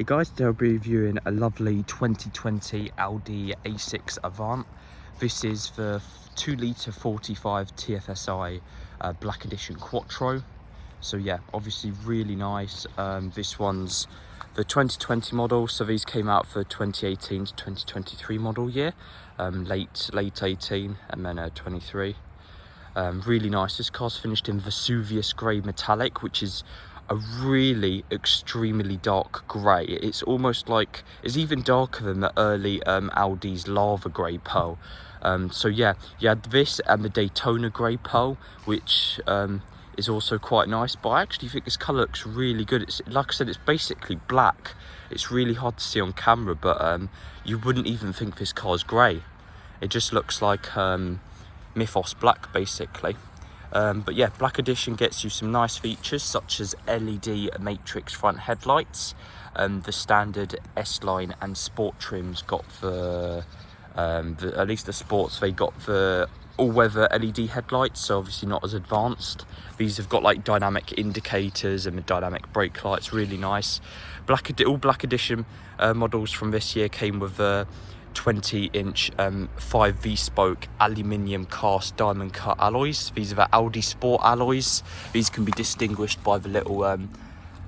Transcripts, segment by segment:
Hey guys, today I'll be reviewing a lovely 2020 Audi A6 Avant. This is the 2 litre 45 TFSI Black Edition Quattro. So yeah, obviously really nice. This one's the 2020 model, so these came out for 2018 to 2023 model year, late 18 and then 23. Really nice. This car's finished in Vesuvius Grey metallic, which is a really extremely dark grey. It's almost like, it's even darker than the early Audi's lava grey pearl. So yeah, you had this and the Daytona grey pearl, which is also quite nice, but I actually think this colour looks really good. It's, like I said, it's basically black. It's really hard to see on camera, but you wouldn't even think this car's grey. It just looks like Mythos black basically. But yeah, Black Edition gets you some nice features such as LED matrix front headlights. The standard S-Line and Sport trims got at least the Sports, they got the all-weather LED headlights, so obviously not as advanced. These have got like dynamic indicators and the dynamic brake lights, really nice. All Black Edition models from this year came with 20-inch 5V spoke aluminium cast diamond cut alloys. These are the Audi Sport alloys. These can be distinguished by the little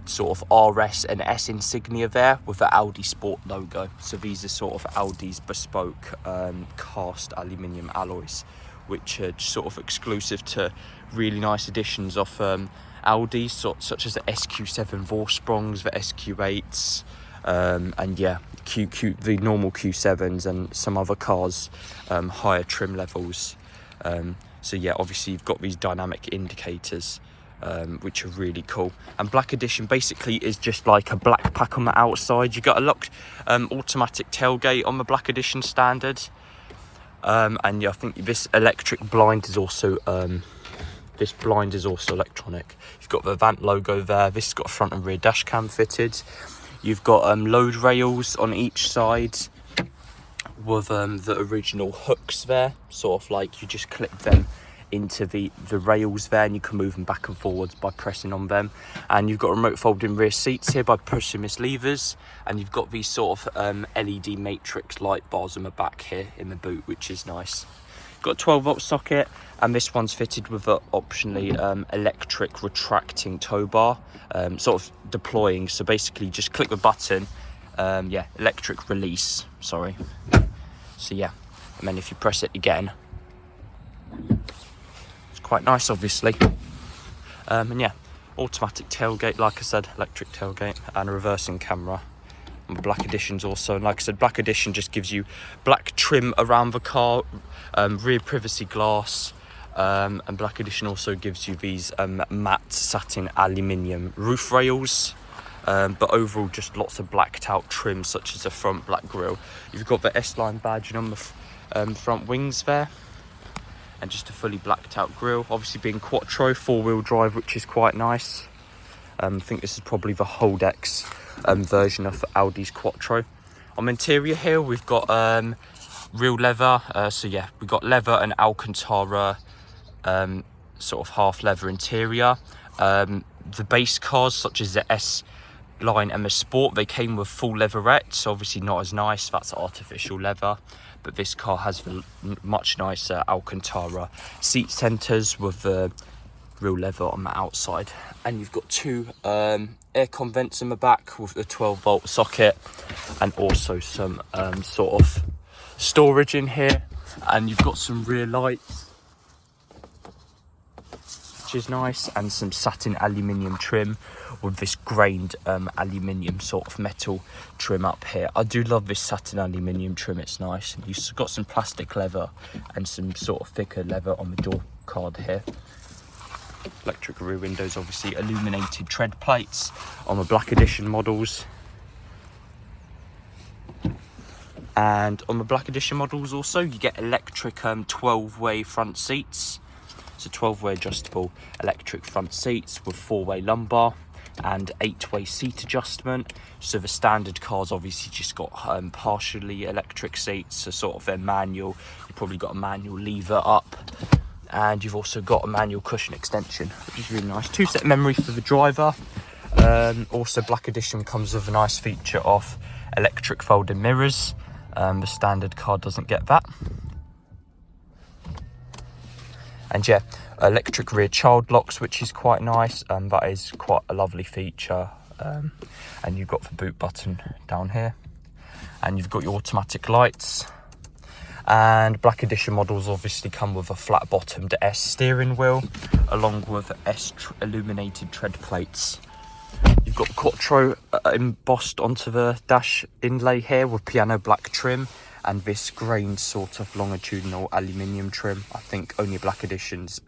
sort of RS and S insignia there with the Audi Sport logo. So these are sort of Audi's bespoke cast aluminium alloys, which are sort of exclusive to really nice editions of Audi, such as the SQ7 Vorsprongs, the SQ8s, and yeah, the normal Q7s and some other cars, higher trim levels. So yeah, obviously you've got these dynamic indicators, which are really cool. And Black Edition basically is just like a black pack on the outside. You got a locked automatic tailgate on the Black Edition standard, and yeah, I think this electric blind is also electronic. You've got the Avant logo there. This has got a front and rear dash cam fitted. You've got load rails on each side with the original hooks there, sort of like you just clip them into the rails there and you can move them back and forwards by pressing on them. And you've got remote folding rear seats here by pushing these levers, and you've got these sort of LED matrix light bars on the back here in the boot, which is nice. Got a 12-volt socket, and this one's fitted with a optionally electric retracting tow bar, sort of deploying. So basically just click the button, yeah, electric release, sorry. So yeah, and then if you press it again, it's quite nice obviously. And yeah, automatic tailgate, like I said, electric tailgate, and a reversing camera. Black Edition's also, and like I said, Black Edition just gives you black trim around the car, rear privacy glass, and Black Edition also gives you these matte satin aluminium roof rails, but overall just lots of blacked out trim such as a front black grille. You've got the S-Line badging on the front wings there, and just a fully blacked out grille. Obviously being Quattro, 4-wheel drive, which is quite nice. I think this is probably the Holdex version of Audi's Quattro. On the interior here we've got real leather, so yeah, we've got leather and Alcantara sort of half leather interior. The base cars such as the S-Line and the Sport, they came with full leatherette, so obviously not as nice, that's artificial leather, but this car has the much nicer Alcantara seat centers with the real leather on the outside. And you've got two aircon vents in the back with a 12-volt socket, and also some sort of storage in here. And you've got some rear lights, which is nice, and some satin aluminium trim with this grained aluminium sort of metal trim up here. I do love this satin aluminium trim, it's nice. And you've got some plastic leather and some sort of thicker leather on the door card here. Electric rear windows, obviously illuminated tread plates on the Black Edition models. And on the Black Edition models also you get electric 12-way front seats. So 12-way adjustable electric front seats with 4-way lumbar and 8-way seat adjustment. So the standard cars obviously just got partially electric seats, so sort of their manual. You've probably got a manual lever up, and you've also got a manual cushion extension, which is really nice. 2-set memory for the driver, Also, Black Edition comes with a nice feature of electric folding mirrors. The standard car doesn't get that. And yeah, electric rear child locks, which is quite nice. That is quite a lovely feature. And you've got the boot button down here. And you've got your automatic lights. And Black Edition models obviously come with a flat bottomed S steering wheel, along with S illuminated tread plates. You've got the Quattro embossed onto the dash inlay here with piano black trim, and this grained sort of longitudinal aluminium trim. I think only Black Editions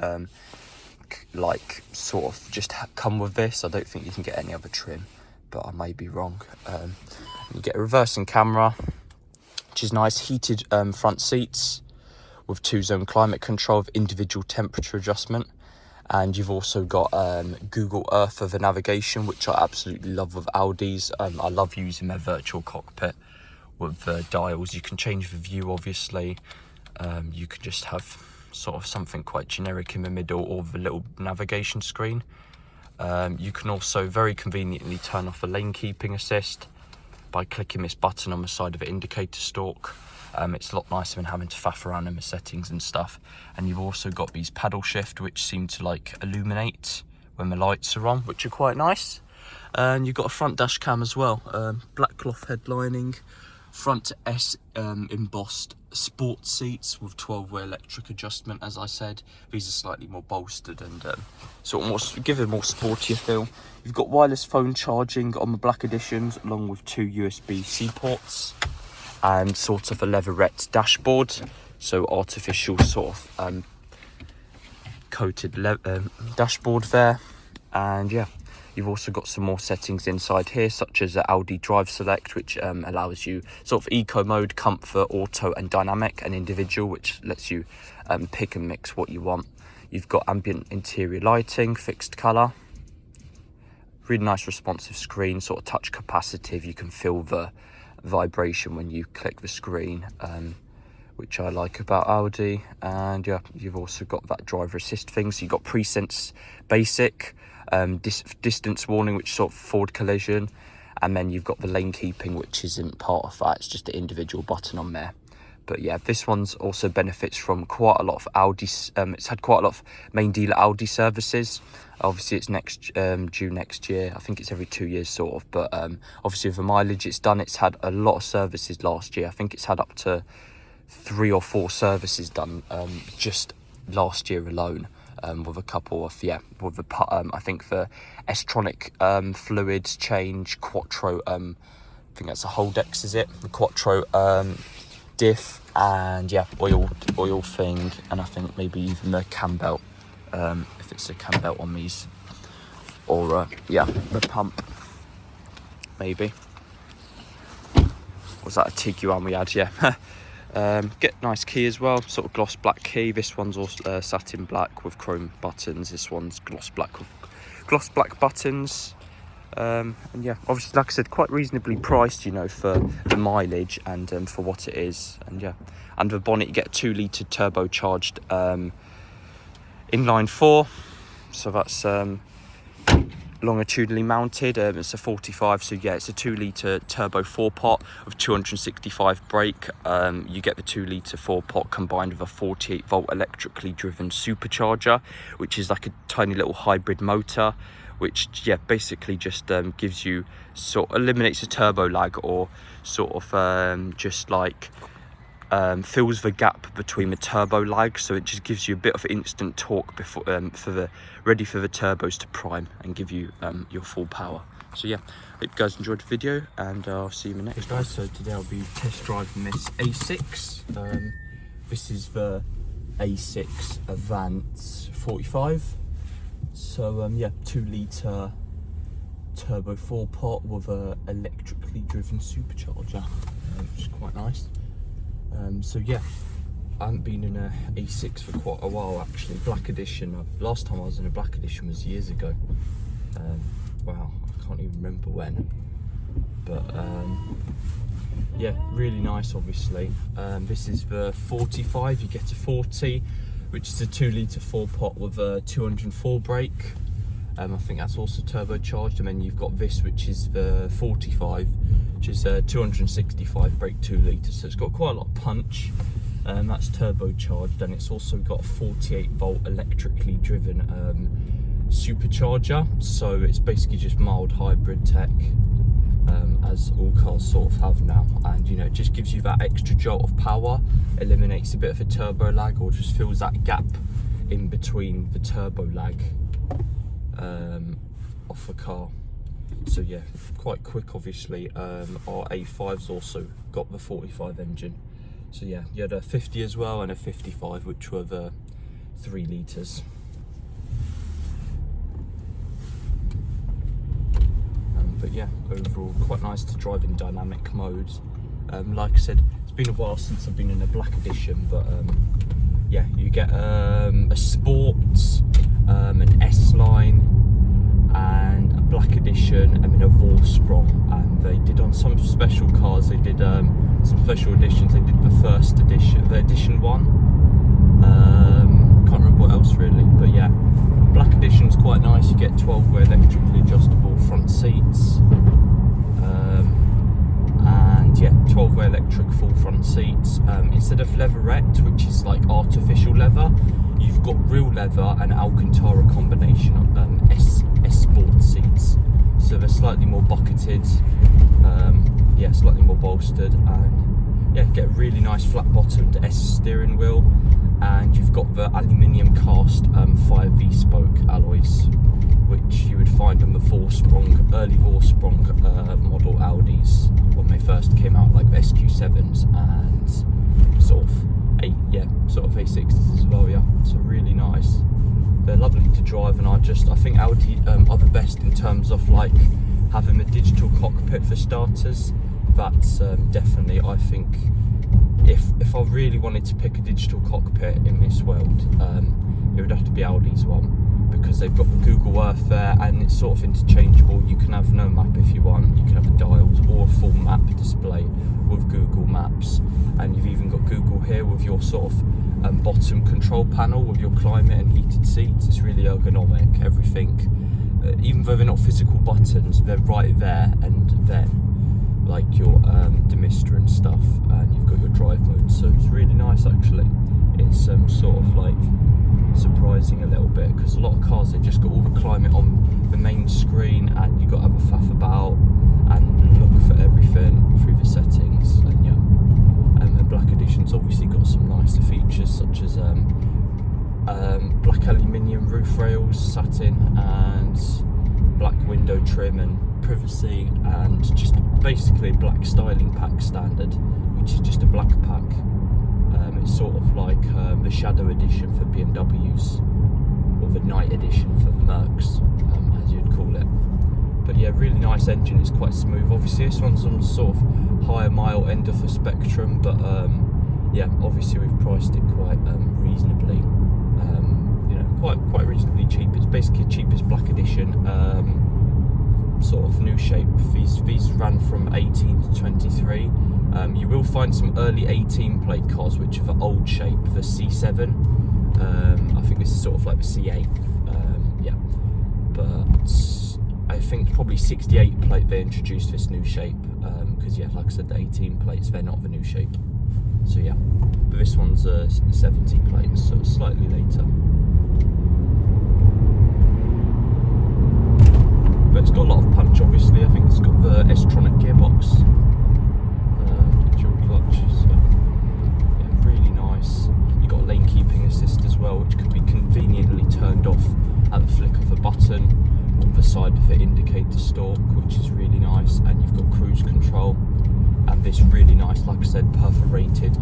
like sort of just come with this. I don't think you can get any other trim, but I may be wrong. You get a reversing camera, which is nice. Heated front seats with 2-zone climate control with individual temperature adjustment. And you've also got Google Earth for the navigation, which I absolutely love with Audis. I love using their virtual cockpit with dials. You can change the view, obviously. You can just have sort of something quite generic in the middle, or the little navigation screen. You can also very conveniently turn off the lane keeping assist by clicking this button on the side of the indicator stalk. It's a lot nicer than having to faff around in the settings and stuff. And you've also got these paddle shift, which seem to like illuminate when the lights are on, which are quite nice. And you've got a front dash cam as well. Black cloth headlining, front S embossed sports seats with 12-way electric adjustment. As I said, these are slightly more bolstered and sort of more, give it a more sportier feel. You've got wireless phone charging on the Black Editions, along with 2 USB-C ports. And sort of a leatherette dashboard, so artificial sort of coated dashboard there. And yeah, you've also got some more settings inside here, such as the Audi Drive Select, which allows you sort of eco mode, comfort, auto and dynamic and individual, which lets you pick and mix what you want. You've got ambient interior lighting, fixed colour, really nice responsive screen, sort of touch capacitive. You can feel the vibration when you click the screen, which I like about Audi. And yeah, you've also got that driver assist thing. So you've got presense basic, distance warning, which is sort of forward collision, and then you've got the lane keeping, which isn't part of that. It's just an individual button on there. But yeah, this one's also benefits from quite a lot of Audi. It's had quite a lot of main dealer Audi services. Obviously, it's due next year. I think it's every 2 years sort of. But obviously, with the mileage it's done, it's had a lot of services last year. I think it's had up to 3 or 4 services done just last year alone. With a couple of, yeah, with the I think the S-Tronic fluids change, Quattro. I think that's a Holdex, is it? The Quattro diff, and yeah, oil thing, and I think maybe even the cam belt, if it's a cam belt on these, or yeah, the pump maybe. Was that a Tiguan we had? Yeah. Get nice key as well, sort of gloss black key. This one's also satin black with chrome buttons. This one's gloss black with gloss black buttons. And yeah, obviously, like I said, quite reasonably priced, you know, for the mileage and for what it is. And yeah, under the bonnet you get a 2-litre turbocharged inline 4, so that's longitudinally mounted. It's a 45, so yeah, it's a 2-litre turbo 4-pot with 265 brake. You get the 2-litre 4-pot combined with a 48-volt electrically driven supercharger, which is like a tiny little hybrid motor, which yeah, basically just gives you eliminates the turbo lag, or sort of just like fills the gap between the turbo lag, so it just gives you a bit of instant torque before ready for the turbos to prime and give you your full power. So yeah, hope you guys enjoyed the video, and I'll see you in the next guys. So today I'll be test driving this A6. This is the A6 Avant 45. So yeah, 2-litre turbo 4-pot with a electrically driven supercharger, which is quite nice. So yeah, I haven't been in a A6 for quite a while actually. Black Edition, last time I was in a Black Edition was years ago. Wow, I can't even remember when. But yeah, really nice obviously. This is the 45, you get a 40, which is a 2-litre 4-pot with a 204 brake. I think that's also turbocharged, and then you've got this, which is the 45, which is 265 brake 2 litres, so it's got quite a lot of punch. That's turbocharged, and it's also got a 48 volt electrically driven supercharger, so it's basically just mild hybrid tech, as all cars sort of have now. And you know, it just gives you that extra jolt of power, eliminates a bit of a turbo lag, or just fills that gap in between the turbo lag off the car. So yeah, quite quick. Obviously our A5's also got the 45 engine. So yeah, you had a 50 as well and a 55, which were the 3 litres. But yeah, overall quite nice to drive in dynamic mode. Like I said, it's been a while since I've been in a black edition, but yeah, you get a Sports, an S-Line, and a black edition, and then a Vorsprung. And they did on some special cars, they did some special editions. They did the first edition, the edition 1. Can't remember what else really, but yeah, black edition's quite nice. You get 12-way electrically adjustable front seats, and yeah, 12-way electric full front seats. Instead of leatherette, which is like artificial leather, you've got real leather and Alcantara combination of S Sports Seats. So they're slightly more bucketed, yeah, slightly more bolstered, and yeah, get a really nice flat-bottomed S steering wheel. And you've got the aluminium cast 5V spoke alloys, which you would find on the early Vorsprung model Audis when they first came out, like the SQ7s and sort of A60s as well. Yeah, so really nice. They're lovely to drive, and I think Audi are the best in terms of like having a digital cockpit for starters. That's definitely, I think, if I really wanted to pick a digital cockpit in this world, it would have to be Audi's one, because they've got the Google Earth there, and it's sort of interchangeable. You can have no map if you want, you can have the dials or a full map display with Google Maps, and you've even got Google here with your sort of bottom control panel with your climate and heated seats. It's really ergonomic, everything, even though they're not physical buttons, they're right there, and then like your demister and stuff, and you've got your drive mode, so it's really nice actually. It's sort of like surprising a little bit, because a lot of cars, they just got all the climate on the main screen, and you've got to have a faff about and look for everything through the settings. And yeah, the black edition's obviously got some nicer features, such as black aluminium roof rails, satin, and black window trim and privacy, and just basically a black styling pack standard, which is just a black pack. It's sort of like the Shadow edition for BMWs, or the Night edition for the Mercs, as you'd call it. But yeah, really nice engine. It's quite smooth. Obviously this one's on the sort of higher mile end of the spectrum, but yeah, obviously we've priced it quite reasonably, you know, quite reasonably cheap. It's basically cheapest black edition, sort of new shape. These ran from 18 to 23. You will find some early 18 plate cars which are the old shape, the C7. I think this is sort of like the C8, yeah, but I think probably 68 plate they introduced this new shape, because yeah, like I said, the 18 plates, they're not the new shape. So yeah, but this one's a 70 plate, so it's slightly later. But it's got a lot of punch, obviously. I think it's got the S-Tronic gearbox, dual clutch, so yeah, really nice. You've got lane keeping assist as well, which can be conveniently turned off at the flick of a button on the side of the indicator stalk, which is really nice. And you've got cruise control, and this really nice, like I said, perforated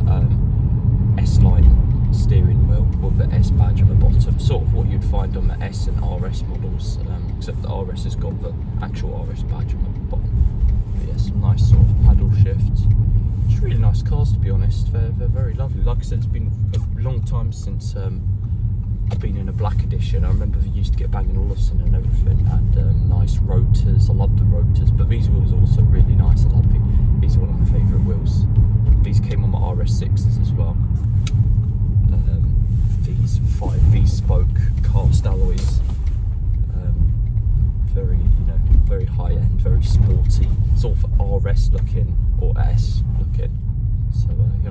S-Line steering wheel with the S badge on the bottom, sort of what you'd find on the S and RS models, except the RS has got the actual RS badge on the bottom. But yeah, some nice sort of paddle shifts. It's really nice cars, to be honest. They're very lovely. Like I said, it's been a long time since I've been in a black edition. I remember they used to get Bang & Olufsen and everything, and nice rotors. I love the rotors, but these wheels are also really nice. I love them. These are one of my favourite wheels. These came on my RS6s as well. These 5V spoke cast alloys, kit. So yeah,